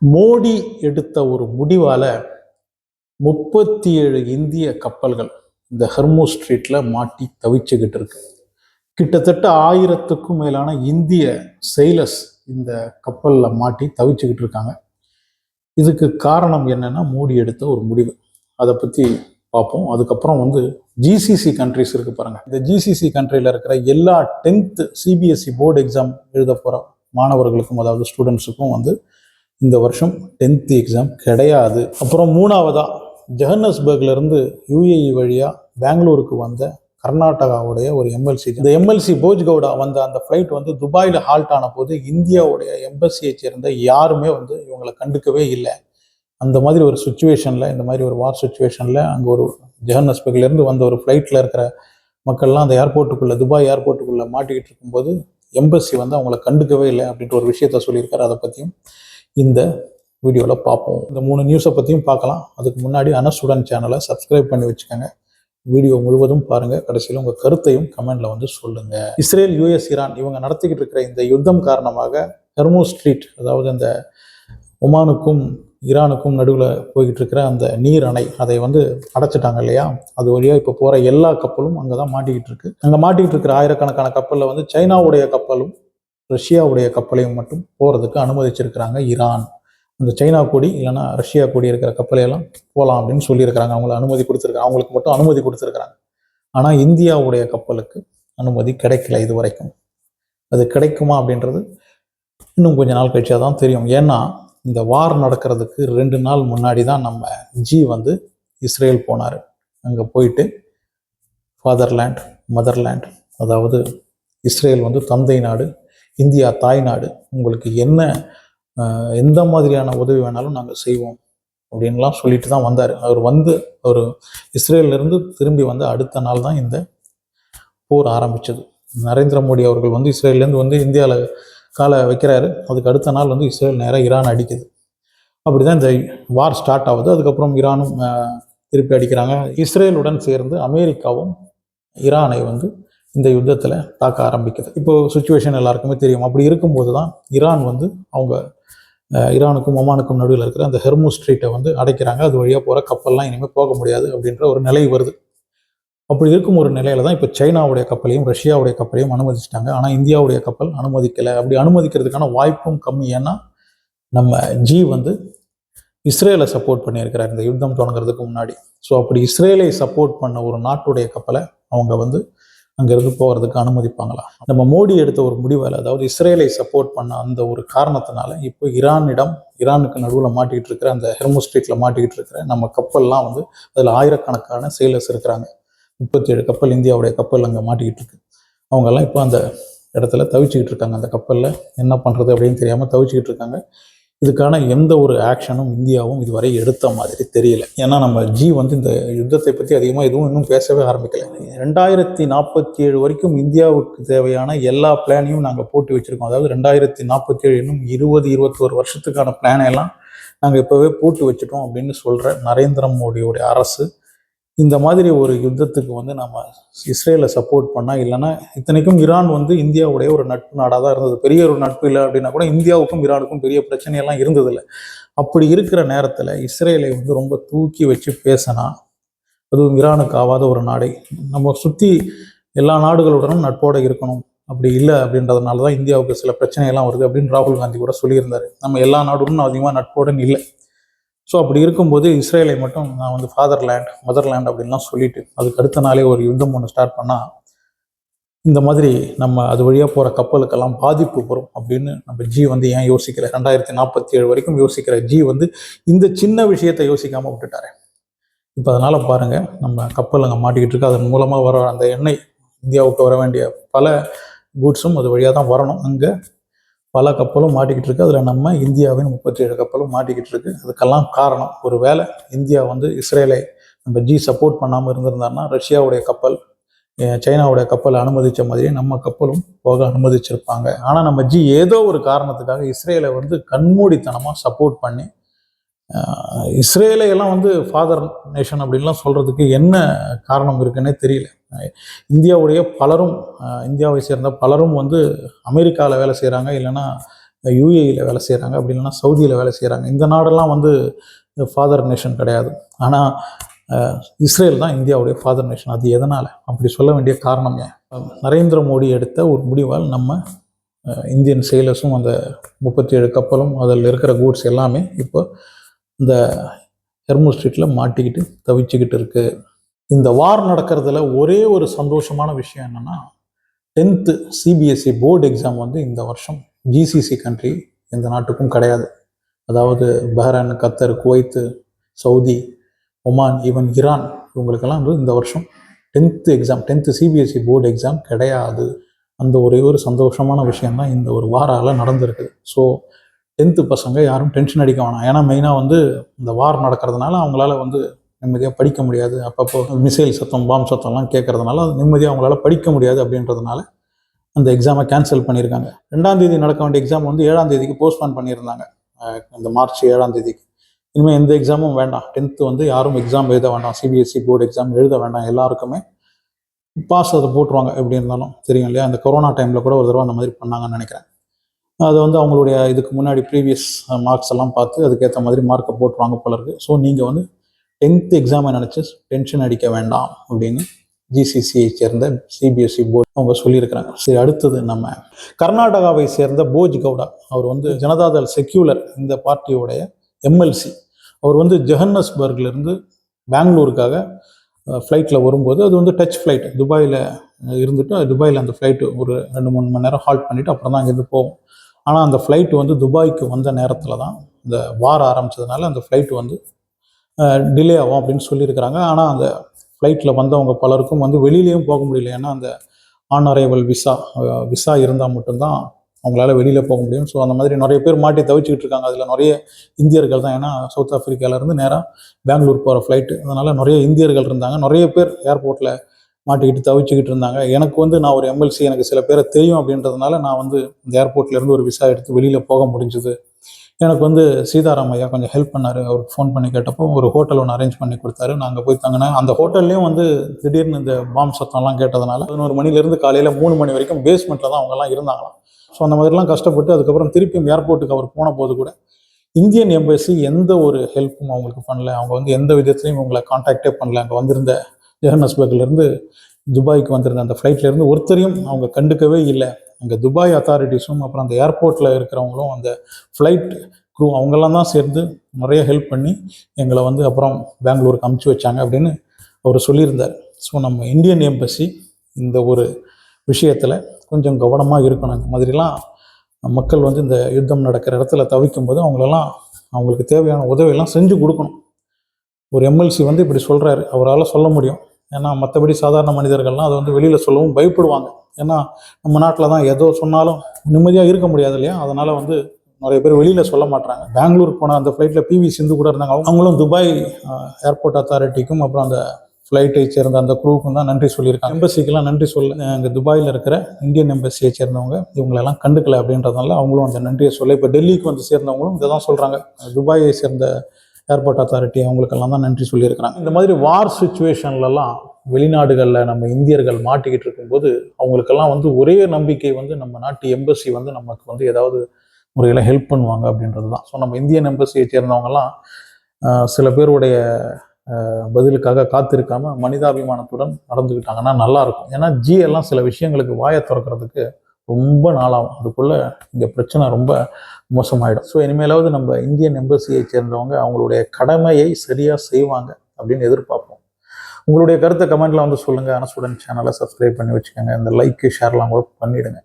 மோடி எடுத்த ஒரு முடிவால 37 இந்திய கப்பல்கள் இந்த ஹர்மூஸ் ஸ்ட்ரீட்ல மாட்டி தவிச்சுக்கிட்டு இருக்கு. கிட்டத்தட்ட 1000க்கும் மேலான இந்திய செயலர்ஸ் இந்த கப்பல்ல மாட்டி தவிச்சுக்கிட்டு இருக்காங்க. இதுக்கு காரணம் என்னன்னா மோடி எடுத்த ஒரு முடிவு. அதை பத்தி பார்ப்போம். அதுக்கப்புறம் ஜிசிசி கண்ட்ரிஸ் இருக்கு பாருங்க. இந்த ஜிசிசி கண்ட்ரியில இருக்கிற எல்லா 10th சிபிஎஸ்இ போர்டு எக்ஸாம் எழுத போற மாணவர்களுக்கும், அதாவது ஸ்டூடெண்ட்ஸுக்கும் இந்த வருஷம் 10th எக்ஸாம் கிடையாது. அப்புறம் மூணாவதா ஜோஹன்னஸ்பர்க்ல இருந்து யுஏஇ வழியா பெங்களூருக்கு வந்த கர்நாடகாவுடைய ஒரு எம்எல்சி, இந்த எம்எல்சி போஜ்கவுடா வந்த அந்த ஃப்ளைட் துபாயில் ஹால்ட் ஆன போது இந்தியாவுடைய எம்பசியை சேர்ந்த யாருமே இவங்களை கண்டுக்கவே இல்லை. அந்த மாதிரி ஒரு சுச்சுவேஷன்ல, இந்த மாதிரி ஒரு வார் சுச்சுவேஷன்ல அங்கே ஒரு ஜோஹன்னஸ்பர்க்ல இருந்து வந்த ஒரு ஃப்ளைட்ல இருக்கிற மக்கள்லாம் அந்த ஏர்போர்ட்டுக்குள்ள, துபாய் ஏர்போர்ட்டுக்குள்ள மாட்டிக்கிட்டு இருக்கும்போது எம்பசி அவங்கள கண்டுக்கவே இல்லை அப்படின்ற ஒரு விஷயத்த சொல்லியிருக்காரு. அதை பற்றியும் இந்த வீடியோவில் பார்ப்போம். இந்த 3 நியூஸை பற்றியும் பார்க்கலாம். அதுக்கு முன்னாடி அனஸ்டூடெண்ட் சேனலை சப்ஸ்கிரைப் பண்ணி வச்சுக்கோங்க. வீடியோ முழுவதும் பாருங்க. கடைசியில் உங்கள் கருத்தையும் கமெண்ட்ல சொல்லுங்க. இஸ்ரேல், யுஎஸ், ஈரான் இவங்க நடத்திக்கிட்டு இருக்கிற இந்த யுத்தம் காரணமாக ஹர்மூஸ் ஸ்ட்ரீட், அதாவது அந்த ஒமானுக்கும் ஈரானுக்கும் நடுவில் போய்கிட்டு இருக்கிற அந்த நீர் அணை, அதை அடைச்சிட்டாங்க இல்லையா? அது வழியாக இப்போ போகிற எல்லா கப்பலும் அங்கே தான் மாட்டிக்கிட்டு இருக்கு. அங்கே மாட்டிக்கிட்டு இருக்கிற ஆயிரக்கணக்கான கப்பலில் சைனாவுடைய கப்பலும் ரஷ்யாவுடைய கப்பலையும் மட்டும் போகிறதுக்கு அனுமதிச்சிருக்கிறாங்க ஈரான். அந்த சைனா கொடி இல்லைன்னா ரஷ்யா கொடி இருக்கிற கப்பலையெல்லாம் போகலாம் அப்படின்னு சொல்லியிருக்கிறாங்க. அவங்களுக்கு மட்டும் அனுமதி கொடுத்துருக்குறாங்க. ஆனால் இந்தியாவுடைய கப்பலுக்கு அனுமதி கிடைக்கல இது வரைக்கும். அது கிடைக்குமா அப்படின்றது இன்னும் கொஞ்ச நாள் கழிச்சா தான் தெரியும். ஏன்னா இந்த வார் நடக்கிறதுக்கு 2 நாள் முன்னாடி தான் நம்ம ஜி இஸ்ரேல் போனார். அங்கே போயிட்டு ஃபாதர்லேண்ட், மதர்லேண்ட், அதாவது இஸ்ரேல் தந்தை நாடு, இந்தியா தாய் நாடு, உங்களுக்கு எந்த மாதிரியான உதவி வேணாலும் நாங்கள் செய்வோம் அப்படின்லாம் சொல்லிட்டு தான் வந்தார். அவர் இஸ்ரேலிருந்து திரும்பி அடுத்த நாள் தான் இந்த போர் ஆரம்பிச்சது. நரேந்திர மோடி அவர்கள் இஸ்ரேல்லேருந்து இந்தியாவில் காலை வைக்கிறாரு. அதுக்கு அடுத்த நாள் இஸ்ரேல் நேராக ஈரான் அடிக்குது. அப்படி தான் இந்த வார் ஸ்டார்ட் ஆகுது. அதுக்கப்புறம் ஈரானும் திருப்பி அடிக்கிறாங்க. இஸ்ரேலுடன் சேர்ந்து அமெரிக்காவும் ஈரானை இந்த யுத்தத்தில் தாக்க ஆரம்பிக்குது. இப்போ சுச்சுவேஷன் எல்லாருக்குமே தெரியும். அப்படி இருக்கும்போது தான் ஈரான் அவங்க ஈரானுக்கும் ஒமானுக்கும் நடுவில் இருக்கிற அந்த ஹர்மூஸ் ஸ்ட்ரீட்டை அடைக்கிறாங்க. அது வழியாக போகிற கப்பல்லாம் இனிமேல் போக முடியாது அப்படின்ற ஒரு நிலை வருது. அப்படி இருக்கும் ஒரு நிலையில தான் இப்போ சைனாவுடைய கப்பலையும் ரஷ்யாவுடைய கப்பலையும் அனுமதிச்சிட்டாங்க. ஆனால் இந்தியாவுடைய கப்பல் அனுமதிக்கலை. அப்படி அனுமதிக்கிறதுக்கான வாய்ப்பும் கம்மி. ஏன்னா நம்ம ஜி இஸ்ரேலை சப்போர்ட் பண்ணியிருக்கிறார் இந்த யுத்தம் தொடங்குறதுக்கு முன்னாடி. ஸோ அப்படி இஸ்ரேலை சப்போர்ட் பண்ண ஒரு நாட்டுடைய கப்பலை அவங்க அங்கேருந்து போகிறதுக்கு அனுமதிப்பாங்களா? நம்ம மோடி எடுத்த ஒரு முடிவால், அதாவது இஸ்ரேலை சப்போர்ட் பண்ண அந்த ஒரு காரணத்தினால இப்போ ஈரானுக்கு நடுவில் மாட்டிக்கிட்டு இருக்கிற அந்த ஹர்மூஸ் ஸ்ட்ரீட்ல மாட்டிக்கிட்டு இருக்கிற நம்ம கப்பல்லாம் அதில் ஆயிரக்கணக்கான சேலர்ஸ் இருக்கிறாங்க. 37 கப்பல், இந்தியாவுடைய கப்பல் அங்கே மாட்டிக்கிட்டு இருக்கு. அவங்கெல்லாம் இப்போ அந்த இடத்துல தவிச்சுக்கிட்டு இருக்காங்க. அந்த கப்பலில் என்ன பண்ணுறது அப்படின்னு தெரியாமல் தவிச்சுக்கிட்டு இருக்காங்க. இதுக்கான எந்த ஒரு ஆக்ஷனும் இந்தியாவும் இதுவரை எடுத்த மாதிரி தெரியல. ஏன்னா நம்ம ஜி இந்த யுத்தத்தை பற்றி அதிகமாக இன்னும் பேசவே ஆரம்பிக்கல. 2047 வரைக்கும் இந்தியாவுக்கு தேவையான எல்லா பிளானையும் நாங்கள் போட்டு வச்சுருக்கோம். அதாவது 2047 இன்னும் 20-21 வருஷத்துக்கான பிளானை எல்லாம் நாங்கள் இப்போவே போட்டு வச்சுட்டோம் அப்படின்னு சொல்கிற நரேந்திர மோடியோடைய அரசு இந்த மாதிரி ஒரு யுத்தத்துக்கு நம்ம இஸ்ரேலை சப்போர்ட் பண்ணால், இல்லைன்னா இத்தனைக்கும் ஈரான் இந்தியாவுடைய ஒரு நட்பு நாடாக தான் இருந்தது. பெரிய ஒரு நட்பு இல்லை அப்படின்னா கூட இந்தியாவுக்கும் ஈரானுக்கும் பெரிய பிரச்சனையெல்லாம் இருந்ததில்லை. அப்படி இருக்கிற நேரத்தில் இஸ்ரேலை ரொம்ப தூக்கி வச்சு பேசினா, அதுவும் ஈரானுக்கு ஆகாத ஒரு நாடை நம்ம சுற்றி எல்லா நாடுகளுடனும் நட்போடு இருக்கணும், அப்படி இல்லை அப்படின்றதுனால தான் இந்தியாவுக்கு சில பிரச்சனையெல்லாம் வருது அப்படின்னு ராகுல் காந்தி கூட சொல்லியிருந்தார். நம்ம எல்லா நாடுடனும் அதிகமாக நட்போடன் இல்லை. ஸோ அப்படி இருக்கும்போது இஸ்ரேலை மட்டும் நான் ஃபாதர்லேண்ட், மதர்லேண்ட் அப்படின்லாம் சொல்லிட்டு அதுக்கு அடுத்த நாளே ஒரு யுத்தம் ஒன்று ஸ்டார்ட் பண்ணால், இந்த மாதிரி நம்ம அது வழியாக போகிற கப்பலுக்கெல்லாம் பாதிப்பு வரும் அப்படின்னு நம்ம ஜி ஏன் யோசிக்கல? 2047 வரைக்கும் யோசிக்கிற ஜி இந்த சின்ன விஷயத்தை யோசிக்காமல் விட்டுட்டாரு. இப்போ அதனால் பாருங்கள், நம்ம கப்பல் அங்கே மாட்டிக்கிட்டு இருக்கு. அதன் மூலமாக வர அந்த எண்ணெய், இந்தியாவுக்கு வர வேண்டிய பல கூட்ஸும் அது வழியாக தான் வரணும். அங்கே பல கப்பலும் மாட்டிக்கிட்டு இருக்கு. அதில் நம்ம இந்தியாவின் 37 கப்பலும் மாட்டிக்கிட்டு இருக்கு. அதுக்கெல்லாம் காரணம், ஒரு வேளை இந்தியா இஸ்ரேலை நம்ம ஜி சப்போர்ட் பண்ணாமல் இருந்திருந்தாருன்னா ரஷ்யாவுடைய கப்பல், சைனாவுடைய கப்பல் அனுமதித்த மாதிரியே நம்ம கப்பலும் போக அனுமதிச்சிருப்பாங்க. ஆனால் நம்ம ஜி ஏதோ ஒரு காரணத்துக்காக இஸ்ரேலை கண்மூடித்தனமாக சப்போர்ட் பண்ணி, இஸ்ரேலை எல்லாம் ஃபாதர் நேஷன் அப்படின்லாம் சொல்கிறதுக்கு என்ன காரணம் இருக்குன்னே தெரியல. இந்தியாவுடைய பலரும், இந்தியாவை சேர்ந்த பலரும் அமெரிக்காவில் வேலை செய்கிறாங்க, இல்லைன்னா யூஏஇயில் வேலை செய்கிறாங்க, அப்படி இல்லைன்னா சவுதியில் வேலை செய்கிறாங்க. இந்த நாடெல்லாம் வந்து ஃபாதர் நேஷன் கிடையாது. ஆனால் இஸ்ரேல் தான் இந்தியாவுடைய ஃபாதர் நேஷன். அது எதனால் அப்படி சொல்ல வேண்டிய காரணம் ஏன்? நரேந்திர மோடி எடுத்த ஒரு முடிவால் நம்ம இந்தியன் செயிலர்ஸும் அந்த 37 கப்பலும் அதில் இருக்கிற கூட்ஸ் எல்லாமே இப்போ இந்த ஹெர்மூஸ் ஸ்ட்ரீட்டில் மாட்டிக்கிட்டு தவிச்சுக்கிட்டு இருக்கு. இந்த வார் நடக்கிறதுல ஒரே ஒரு சந்தோஷமான விஷயம் என்னென்னா, 10th CBSE போர்டு எக்ஸாம் வந்து இந்த வருஷம் GCC கண்ட்ரி எந்த நாட்டுக்கும் கிடையாது. அதாவது பஹ்ரைன், கத்தர், Kuwait, Saudi, Oman, even Iran, இவங்களுக்கெல்லாம் வந்து இந்த வருஷம் 10th CBSE போர்டு எக்ஸாம் கிடையாது. அந்த ஒரே ஒரு சந்தோஷமான விஷயம்தான் இந்த ஒரு வாரால் நடந்திருக்குது. ஸோ 10th பசங்க யாரும் டென்ஷன் அடிக்க வேணாம். ஏன்னா மெயினாக வந்து இந்த வார் நடக்கிறதுனால அவங்களால வந்து நிம்மதியாக படிக்க முடியாது. அப்பப்போ மிசைல் சத்தம், பாம் சத்தம்லாம் கேட்கறதுனால நிம்மதியாக அவங்களால படிக்க முடியாது. அப்படின்றதுனால அந்த எக்ஸாமை கேன்சல் பண்ணியிருக்காங்க. 2ஆம் தேதி நடக்க வேண்டிய எக்ஸாம் வந்து 7ஆம் தேதிக்கு போஸ்ட்பான் பண்ணியிருந்தாங்க, இந்த மார்ச் 7ஆம் தேதிக்கு. இனிமேல் எந்த எக்ஸாமும் வேண்டாம், 10th வந்து யாரும் எக்ஸாம் எழுத வேண்டாம், CBSE போர்டு எக்ஸாம் எழுத வேண்டாம், எல்லாருக்குமே பாஸ் அதை போட்டுருவாங்க. எப்படி இருந்தாலும் தெரியும் இல்லையா, அந்த கொரோனா டைமில் கூட ஒரு தடவை அந்த மாதிரி பண்ணாங்கன்னு நினைக்கிறேன். அது வந்து அவங்களுடைய இதுக்கு முன்னாடி ப்ரீவியஸ் மார்க்ஸ் எல்லாம் பார்த்து அதுக்கேற்ற மாதிரி மார்க்கை போட்டுருவாங்க போல இருக்கு. ஸோ நீங்கள் வந்து 10th எக்ஸாமை நினச்சி டென்ஷன் அடிக்க வேண்டாம் அப்படின்னு GCCயை சேர்ந்த CBSE போர்டு அவங்க சொல்லியிருக்கிறாங்க. சரி, அடுத்தது நம்ம கர்நாடகாவை சேர்ந்த போஜ் கவுடா. அவர் வந்து ஜனதாதள் செக்யூலர் இந்த பார்ட்டியோடைய MLC. அவர் வந்து ஜோஹன்னஸ்பர்க்லேருந்து பெங்களூருக்காக ஃப்ளைட்டில் வரும்போது, அது வந்து டச் ஃப்ளைட், துபாயில் இருந்துட்டு துபாயில் அந்த ஃப்ளைட்டு ஒரு 2-3 மணி நேரம் ஹால்ட் பண்ணிவிட்டு அப்புறம் தான் அங்கேருந்து போகும். ஆனால் அந்த ஃப்ளைட்டு வந்து துபாய்க்கு வந்த நேரத்தில் தான் இந்த வார் ஆரம்பித்ததுனால அந்த ஃப்ளைட்டு வந்து டிலே ஆகும் அப்படின்னு சொல்லியிருக்கிறாங்க. ஆனால் அந்த ஃப்ளைட்டில் வந்தவங்க பலருக்கும் வந்து வெளியிலையும் போக முடியல. ஏன்னா அந்த ஆன் அரைவல் விசா இருந்தால் மட்டும்தான் அவங்களால வெளியில் போக முடியும். ஸோ அந்த மாதிரி நிறைய பேர் மாட்டி தவிச்சுக்கிட்டு இருக்காங்க. அதில் நிறைய இந்தியர்கள் தான். ஏன்னா சவுத் ஆஃப்ரிக்காவிலேருந்து நேராக பெங்களூர் போகிற ஃப்ளைட்டு, அதனால் நிறைய இந்தியர்கள் இருந்தாங்க. நிறைய பேர் ஏர்போர்ட்டில் மாட்டிக்கிட்டு தவிச்சுக்கிட்டு இருந்தாங்க. எனக்கு வந்து நான் ஒரு MLC, எனக்கு சில பேரை தெரியும் அப்படின்றதுனால நான் வந்து இந்த ஏர்போர்ட்லேருந்து ஒரு விசா எடுத்து வெளியில் போக முடிஞ்சுது. எனக்கு வந்து சீதாராம் ஐயா கொஞ்சம் ஹெல்ப் பண்ணார். அவருக்கு ஃபோன் பண்ணி கேட்டப்போ ஒரு ஹோட்டல் ஒன்று அரேஞ்ச் பண்ணி கொடுத்தாரு. நாங்கள் போய் தங்கினேன். அந்த ஹோட்டல்லையும் வந்து திடீர்னு இந்த பாம் சத்தம்லாம் கேட்டதுனால 11 மணிலேருந்து காலையில் 3 மணி வரைக்கும் பேஸ்மெண்ட்டில் தான் அவங்கெல்லாம் இருந்தாங்களாம். ஸோ அந்த மாதிரிலாம் கஷ்டப்பட்டு அதுக்கப்புறம் திருப்பியும் ஏர்போர்ட்டுக்கு அவர் போன போது கூட இந்தியன் எம்பசி எந்த ஒரு ஹெல்ப்பும் அவங்களுக்கு பண்ணல. அவங்க வந்து எந்த விதத்துலையும் இவங்களை கான்டாக்டே பண்ணல. அங்கே வந்திருந்த ஜோஹன்னஸ்பர்க்லேருந்து துபாய்க்கு வந்திருந்த அந்த ஃப்ளைட்லேருந்து ஒருத்தரையும் அவங்க கண்டுக்கவே இல்லை. அங்கே துபாய் அத்தாரிட்டிஸும் அப்புறம் அந்த ஏர்போர்ட்டில் இருக்கிறவங்களும் அந்த ஃப்ளைட் க்ரூ அவங்கெல்லாம் தான் சேர்ந்து நிறைய ஹெல்ப் பண்ணி எங்களை வந்து அப்புறம் பெங்களூருக்கு அமுச்சு வச்சாங்க அப்படின்னு அவர் சொல்லியிருந்தார். ஸோ நம்ம இந்தியன் எம்பசி இந்த ஒரு விஷயத்தில் கொஞ்சம் கவனமாக இருக்கணும். இந்த மாதிரிலாம் மக்கள் வந்து இந்த யுத்தம் நடக்கிற இடத்துல தவிக்கும் போது அவங்களுக்கு தேவையான உதவியெல்லாம் செஞ்சு கொடுக்கணும். ஒரு MLC வந்து இப்படி சொல்கிறாரு, அவரால் சொல்ல முடியும். ஏன்னா மற்றபடி சாதாரண மனிதர்கள்லாம் அதை வந்து வெளியில் சொல்லவும் பயப்படுவாங்க. ஏன்னா நம்ம நாட்டில் தான் எதோ சொன்னாலும் நிம்மதியாக இருக்க முடியாது இல்லையா. அதனால் வந்து நிறைய பேர் வெளியில் சொல்ல மாட்டாங்க. பெங்களூர் போன அந்த ஃப்ளைட்டில் PV சிந்து கூட இருந்தாங்க. அவங்களும் துபாய் ஏர்போர்ட் அத்தாரிட்டிக்கும் அப்புறம் அந்த ஃப்ளைட்டை சேர்ந்த அந்த குரூவுக்கும் தான் நன்றி சொல்லியிருக்காங்க. எம்பசிக்கெல்லாம் நன்றி சொல்ல அங்கே துபாயில் இருக்கிற இந்தியன் எம்பசியை சேர்ந்தவங்க இவங்களெல்லாம் கண்டுக்கலை அப்படின்றதுனால அவங்களும் அந்த நன்றியை சொல்ல. இப்போ டெல்லிக்கு வந்து சேர்ந்தவங்களும் இதை தான் சொல்கிறாங்க. துபாயை சேர்ந்த ஏர்போர்ட் அத்தாரிட்டி அவங்களுக்கெல்லாம் தான் நன்றி சொல்லியிருக்கிறாங்க. இந்த மாதிரி வார் சுச்சுவேஷன்லலாம் வெளிநாடுகளில் நம்ம இந்தியர்கள் மாட்டிக்கிட்டு இருக்கும்போது அவங்களுக்கெல்லாம் வந்து ஒரே நம்பிக்கை வந்து நம்ம நாட்டு எம்பசி வந்து நமக்கு வந்து ஏதாவது முறையில் ஹெல்ப் பண்ணுவாங்க அப்படின்றது தான். ஸோ நம்ம இந்தியன் எம்பசியை சேர்ந்தவங்கலாம் சில பேருடைய பதிலுக்காக காத்திருக்காம மனிதாபிமானத்துடன் நடந்துக்கிட்டாங்கன்னா நல்லாயிருக்கும். ஏன்னா எல்லாம் சில விஷயங்களுக்கு வாயை திறக்கிறதுக்கு ரொம்ப நாளாகும். அதுக்குள்ளே இங்கே பிரச்சனை ரொம்ப மோசமாயிடும். ஸோ இனிமேலாவது நம்ம இந்தியன் எம்பசியை சேர்ந்தவங்க அவங்களுடைய கடமையை சரியாக செய்வாங்க அப்படின்னு எதிர்பார்ப்போம். உங்களுடைய கருத்தை கமெண்ட்ல வந்து சொல்லுங்கள். அனசுடன் சேனலை சப்ஸ்கிரைப் பண்ணி வச்சுக்கோங்க. இந்த லைக்கு ஷேர்லாம் கூட பண்ணிவிடுங்க.